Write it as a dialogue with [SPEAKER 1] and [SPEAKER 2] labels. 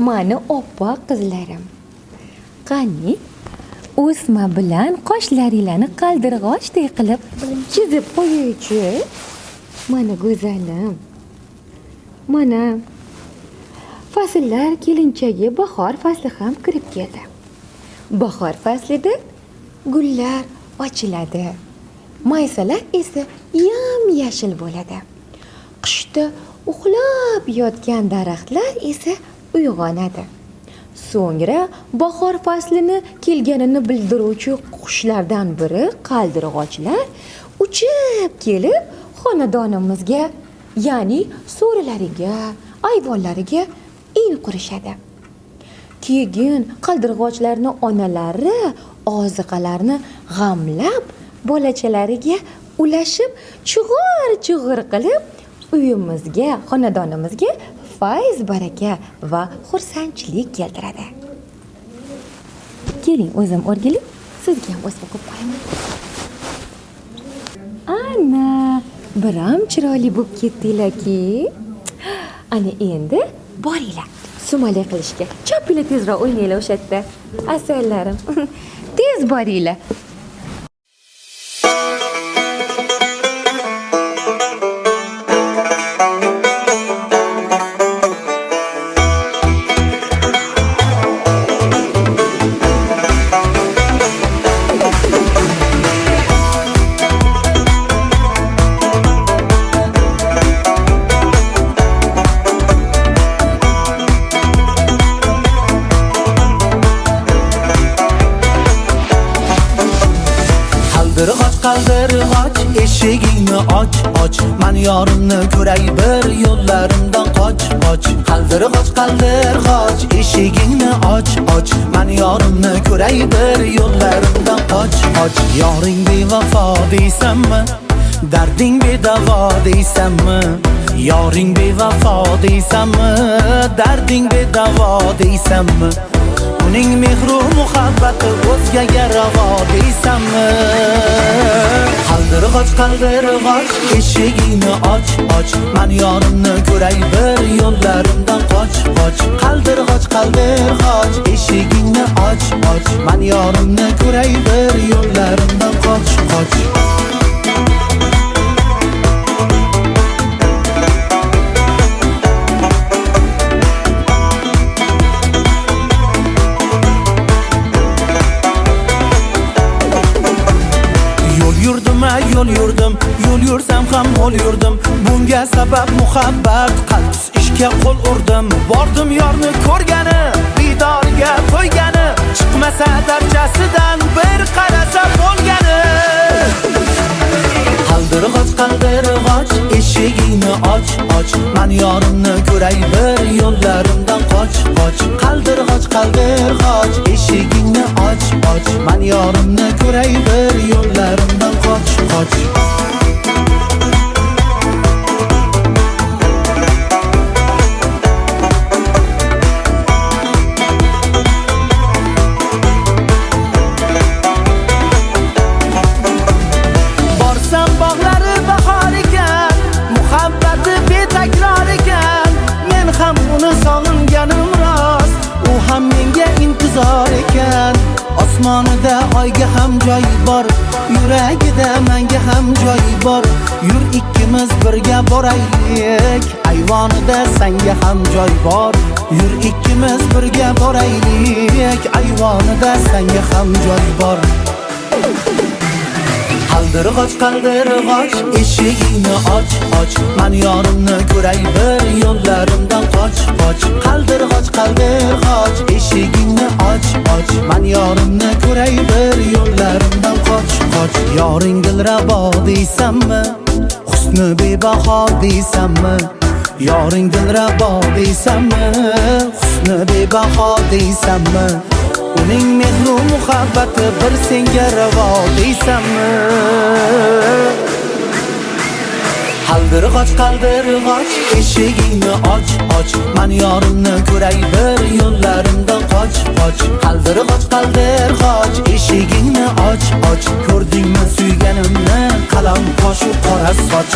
[SPEAKER 1] Mani oppoq qizlarim. Qani, o'sma bilan qoshlaringlarni qaldirg'ochdek qilib chizib qo'yuvchi. Mana go'zalim. Mana fasllar kelinchagi bahor fasli ham kirib keldi. Bahor faslida gullar ochiladi. Maysalar esa yam-yashil bo'ladi. Qishda uxlab yotgan daraxtlar esa uyg'onadi. So'ngra bahor faslini kelganini bildiruvchi qushlardan biri qaldirg'ochlar uchib kelib xonadonimizga, ya'ni so'rilariga, ayvonlariga in qurishadi. Keyin qaldirg'ochlarning onalari oziqalarni g'amlab bolachalariga ulashib chug'ur-chug'ur qilib uyimizga, xonadonimizga fayz, baraka va xursandchilik keltiradi. Keling, o'zim o'rgilib, sizga ham o'sib o'qib qo'yaman. Ana, biram chiroyli bo'lib ketdinglar-ki. Ana endi boringlar, sumalak qilishga. Chopinglar, tezroq o'ynanglar o'sha yerda. Asallarim. Tez boringlar.
[SPEAKER 2] Qaldirg'och eshigingni och, man yorimni ko'ray bir yo'llarimdan qoch. Qaldirg'och eshigingni och, man yorimni ko'ray bir yo'llarimdan qoch. Yoring bevafo deysanmi, darding bedavo deysanmi? Yoring bevafo deysanmi, darding bedavo deysanmi? Uning mehru muhabbati o'zgaga ravo deysanmi? Qaldirg'och eshigingni och, man yorimni ko'ray bir yo'llarimdan qoch. Qaldirg'och eshigingni och, man yorimni ko'ray bir yo'llarimdan qoch. Yo'l yursam ham ho'l yurdim. Bunga sabab muhabbat, qalbsiz ishga qo'l urdim. Bordim yorni ko'rgani, didoriga to'ygani, chiqmasa darchasidan bir qarasa bo'lgani. Qaldirg'och eshigingni och, man yorimni ko'ray bir yo'llarimdan qoch. Qaldirg'och eshigingni och, man yorimni ko'ray bir yo'llarimdan qoch. Borsam bog'lari bahor ekan, muhabbati betakror ekan. Men ham uni sog'inganim rost, u ham menga intizor ekan. Osmonida oyga ham joy bor, yuragida menga ham joy bor. Yur ikkimiz birga boraylik, ayvonida senga ham joy bor. Yur ikkimiz birga boraylik, ayvonida senga ham joy bor. Qaldirg'och eshigingni och, man yorimni ko'ray bir yo'llarimdan qoch. Qaldirg'och eshigingni och, man yorimni ko'ray bir yo'llarimdan qoch. Yoring dilrabo deysanmi, husni bebaho deysanmi? Yoring dilrabo deysanmi, husni bebaho deysanmi? Uning mehru muhabbati bir senga ravo deysanmi? Qaldirg'och eshigingni och, man yorimni ko'ray bir yo'llarimdan qoch. Qaldirg'och eshigingni och, ko'rdingmi suyganimni, qalam toshu qora soch.